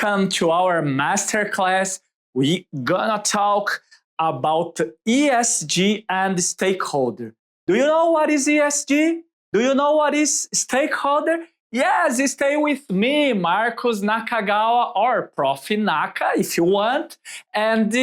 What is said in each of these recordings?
Welcome to our masterclass. We're gonna talk about ESG and stakeholder. Do you know what is ESG? Do you know what is stakeholder? Yes, stay with me, Marcus Nakagawa or Prof Naka if you want. And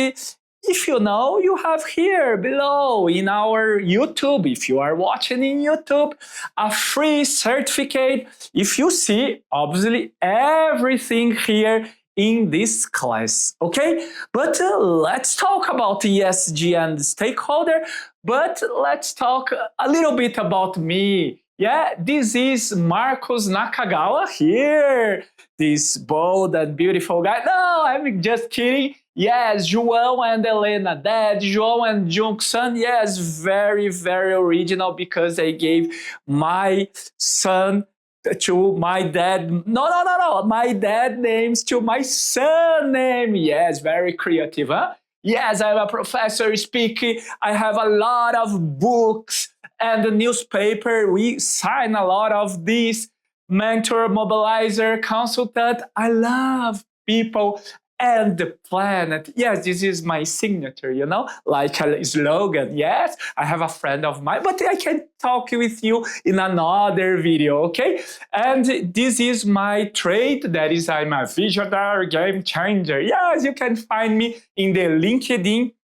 if you know, you have here below in our YouTube, if you are watching in YouTube, a free certificate. If you see, obviously, everything here in this class, okay? But let's talk about ESG and stakeholder, but let's talk a little bit about me. Yeah, this is Marcus Nakagawa here, this bold and beautiful guy. No, I'm just kidding. Yes, João and Helena, Dad, João and Jungson. Yes, very, very original because I gave my son to my dad. No. My dad names to my son name. Yes, very creative, huh? Yes, I'm a professor speaking. I have a lot of books and the newspaper. We sign a lot of these mentor, mobilizer, consultant. I love people and the planet. Yes, this is my signature, you know, like a slogan. Yes, I have a friend of mine, but I can talk with you in another video, okay? And this is my trait, that is I'm a visionary game changer. Yes, you can find me in the LinkedIn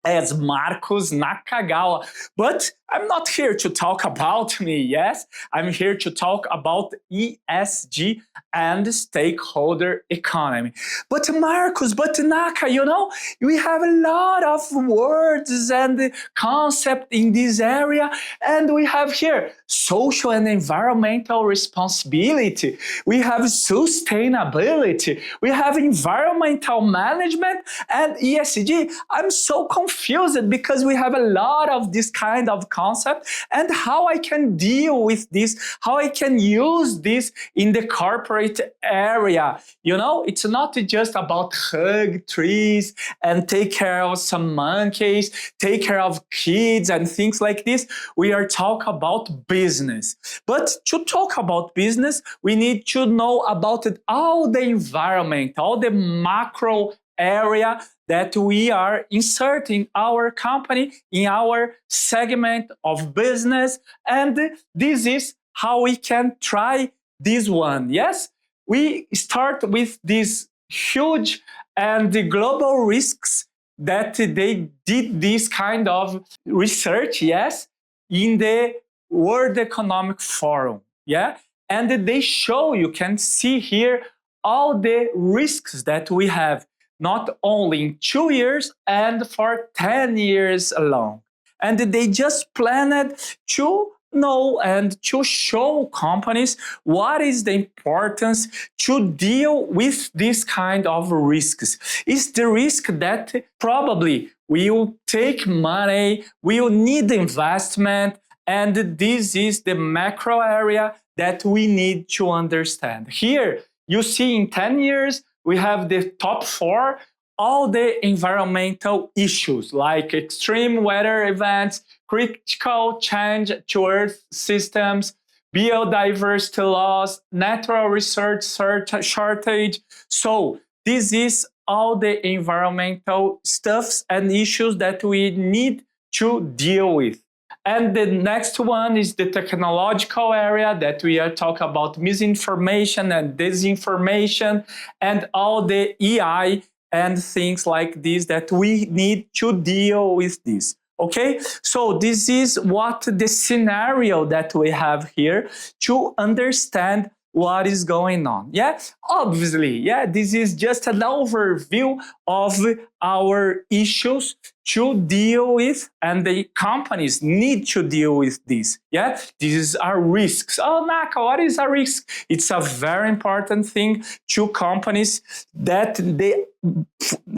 as Marcus Nakagawa. But I'm not here to talk about me, yes? I'm here to talk about ESG and stakeholder economy. But Marcus, but Naka, you know, we have a lot of words and concepts in this area, and we have here social and environmental responsibility, we have sustainability, we have environmental management and ESG. I'm so confused because we have a lot of this kind of concept and how I can deal with this, how I can use this in the corporate area. You know, it's not just about hug trees and take care of some monkeys, take care of kids and things like this. We are talking about business. But to talk about business, we need to know about all the environment, all the macro area that we are inserting our company in our segment of business. And this is how we can try this one. Yes, we start with these huge and the global risks that they did this kind of research, yes, in the World Economic Forum. Yeah, and they show, you can see here, all the risks that we have, not only in 2 years and for 10 years alone. And they just planned to know and to show companies what is the importance to deal with this kind of risks. It's the risk that probably will take money, will need investment, and this is the macro area that we need to understand. Here, you see in 10 years, we have the top 4, all the environmental issues like extreme weather events, critical change to Earth systems, biodiversity loss, natural resource shortage. So this is all the environmental stuffs and issues that we need to deal with. And the next one is the technological area that we are talking about misinformation and disinformation and all the EI and things like this that we need to deal with this. Okay, so this is what the scenario that we have here to understand what is going on. Yeah, obviously, yeah, this is just an overview of our issues to deal with, and the companies need to deal with this. Yeah, these are risks. Oh, Naka, what is a risk? It's a very important thing to companies that they,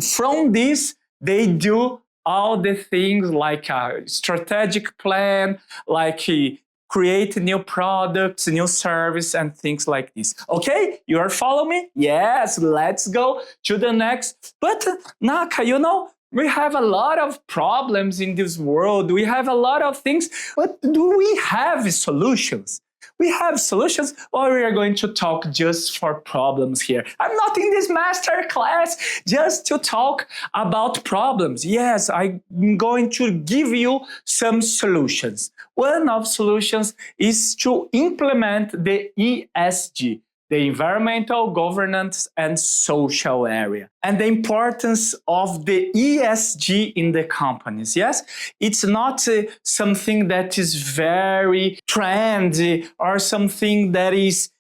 from this, they do all the things like a strategic plan, like create new products, new service, and things like this. Okay, you are following me? Yes, let's go to the next. But Naka, you know, we have a lot of problems in this world. We have a lot of things, but do we have solutions? We have solutions, or we are going to talk just for problems here? I'm not in this master class just to talk about problems. Yes, I'm going to give you some solutions. One of solutions is to implement the ESG, the environmental, governance, and social area, and the importance of the ESG in the companies. Yes, it's not something that is very trendy or something that is,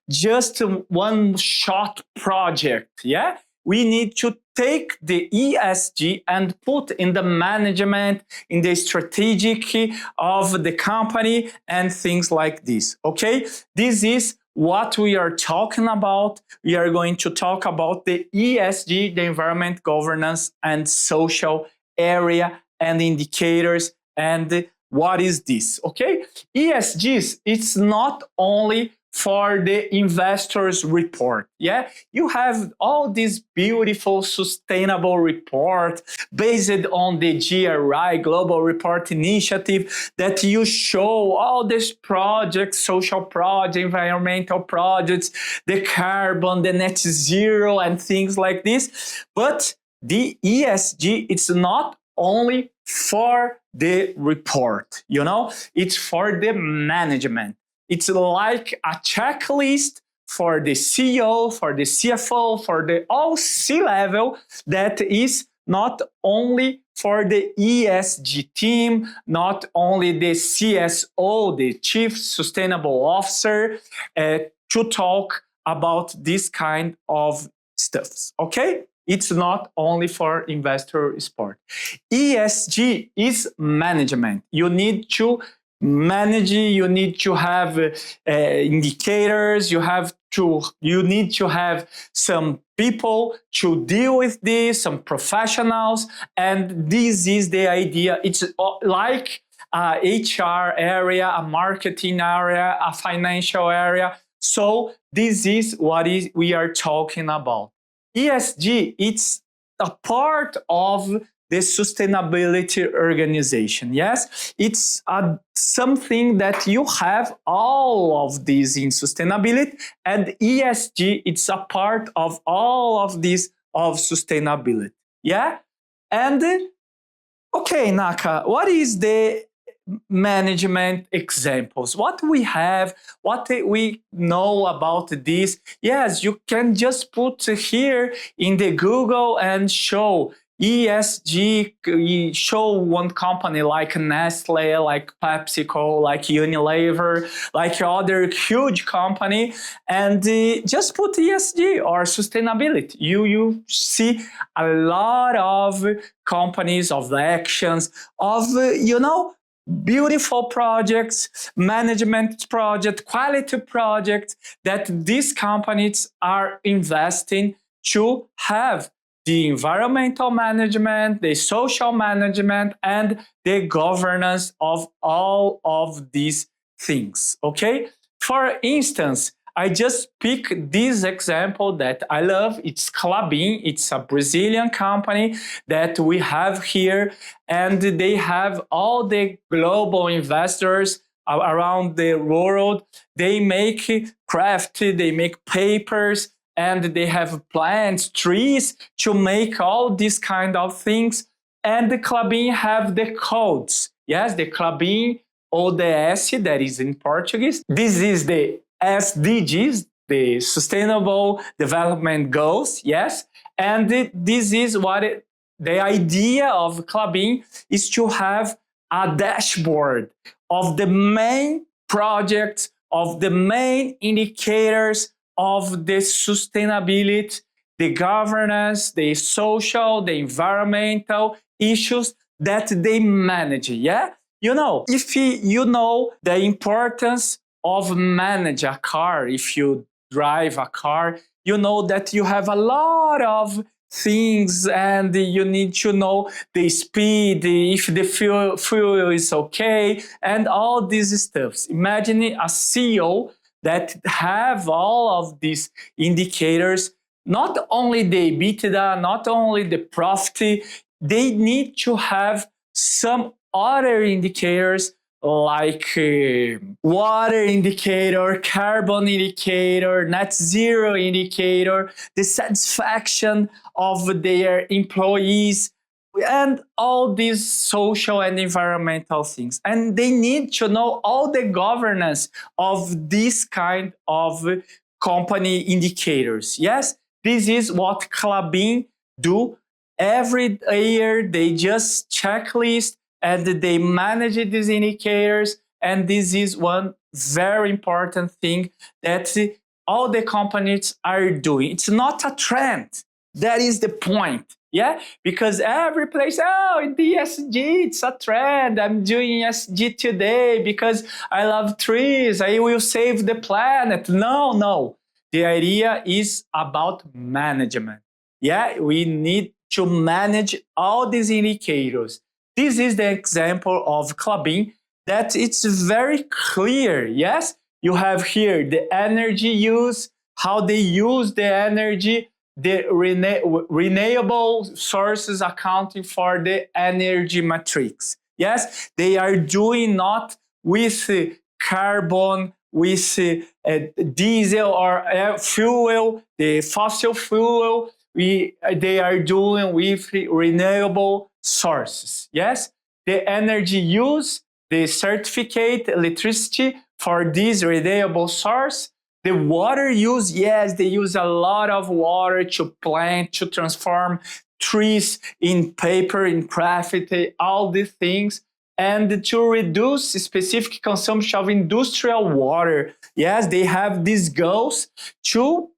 just a one-shot project. Yeah, we need to take the ESG and put in the management, in the strategic of the company and things like this. Okay, this is what we are talking about. We are going to talk about the ESG, the environment, governance, and social area and indicators. And what is this? Okay, ESGs, it's not only for the investors report. Yeah, you have all these beautiful sustainable report based on the GRI, Global Report Initiative, that you show all these projects, social projects, environmental projects, the carbon, the net zero, and things like this. But the ESG, it's not only for the report, it's for the management. It's like a checklist for the CEO, for the CFO, for the all C-level, that is not only for the ESG team, not only the CSO, the Chief Sustainable Officer, to talk about this kind of stuff. Okay? It's not only for investor support. ESG is management. You need to manage, you need to have indicators, you need to have some people to deal with this, some professionals, and this is the idea. It's like a HR area, a marketing area, a financial area. So this is what we are talking about. ESG, it's a part of the sustainability organization. Yes, it's something that you have all of these in sustainability, and ESG, it's a part of all of this of sustainability. Yeah, and okay, Naka, what is the management examples? What we have, what we know about this? Yes, you can just put here in the Google and show ESG, show one company like Nestle, like PepsiCo, like Unilever, like other huge company, and just put ESG or sustainability. You see a lot of companies, of actions, of, beautiful projects, management projects, quality projects that these companies are investing to have the environmental management, the social management, and the governance of all of these things, okay? For instance, I just pick this example that I love. It's Klabin. It's a Brazilian company that we have here, and they have all the global investors around the world. They make craft, they make papers, and they have plants, trees to make all these kind of things. And the Klabin have the codes. Yes, the Klabin ODS, that is in Portuguese. This is the SDGs, the Sustainable Development Goals, yes. And this is what the idea of Klabin is, to have a dashboard of the main projects, of the main indicators of the sustainability, the governance, the social, the environmental issues that they manage. Yeah, if you know the importance of manage a car, if you drive a car, you know that you have a lot of things, and you need to know the speed, if the fuel is okay, and all these stuffs. Imagine a CEO that have all of these indicators, not only the EBITDA, not only the profit, they need to have some other indicators like water indicator, carbon indicator, net zero indicator, the satisfaction of their employees, and all these social and environmental things. And they need to know all the governance of this kind of company indicators. Yes, this is what Klabin do every year. They just checklist and they manage these indicators. And this is one very important thing that all the companies are doing. It's not a trend. That is the point. Yeah, because every place, oh, ESG, it's a trend. I'm doing ESG today because I love trees. I will save the planet. No. The idea is about management. Yeah, we need to manage all these indicators. This is the example of Klabin that it's very clear. Yes, you have here the energy use, how they use the energy, the renewable sources accounting for the energy matrix. Yes, they are doing not with carbon, with diesel or fuel, the fossil fuel. They are doing with renewable sources. Yes, the energy use, the certificate electricity for this renewable source. The water use, yes, they use a lot of water to plant, to transform trees in paper, in craft, all these things, and to reduce specific consumption of industrial water. Yes, they have these goals to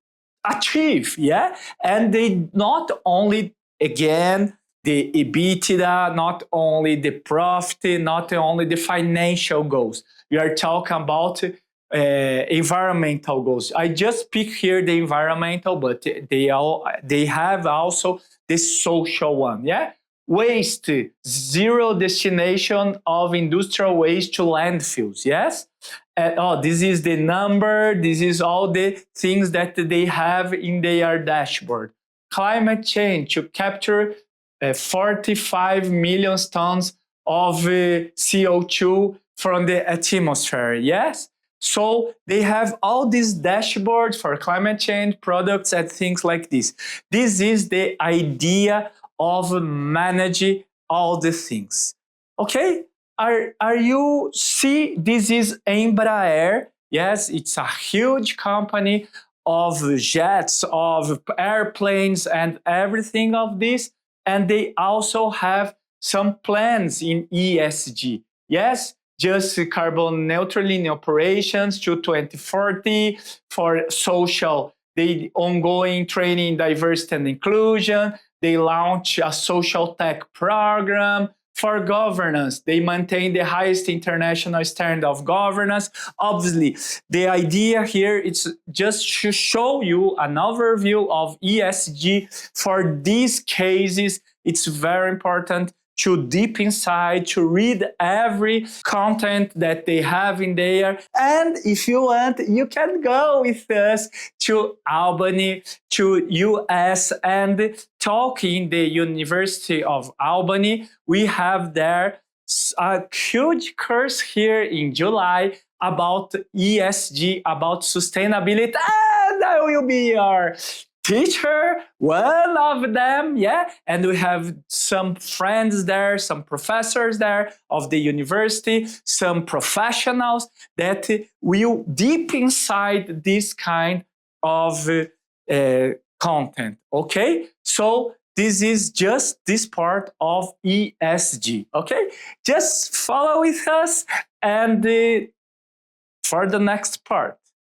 achieve, yeah? And they not only, again, the EBITDA, not only the profit, not only the financial goals. We are talking about environmental goals. I just pick here the environmental, but they have also the social one. Yeah, waste, zero destination of industrial waste to landfills. Yes, this is the number. This is all the things that they have in their dashboard. Climate change, to capture 45 million tons of CO2 from the atmosphere. Yes. So they have all these dashboards for climate change products and things like this. This is the idea of managing all the things. Okay? Are you see? This is Embraer. Yes, it's a huge company of jets, of airplanes, and everything of this. And they also have some plans in ESG. Yes, just carbon neutral in operations to 2040, for social, the ongoing training, diversity and inclusion. They launch a social tech program. For governance, they maintain the highest international standard of governance. Obviously, the idea here is just to show you an overview of ESG. For these cases, it's very important to deep inside, to read every content that they have in there. And if you want, you can go with us to Albany, to US, and talk in the University of Albany. We have there a huge course here in July about ESG, about sustainability, and I will be your teacher, one of them, yeah. And we have some friends there, some professors there of the university, some professionals that will deep inside this kind of content, okay? So this is just this part of ESG, okay? Just follow with us and for the next part.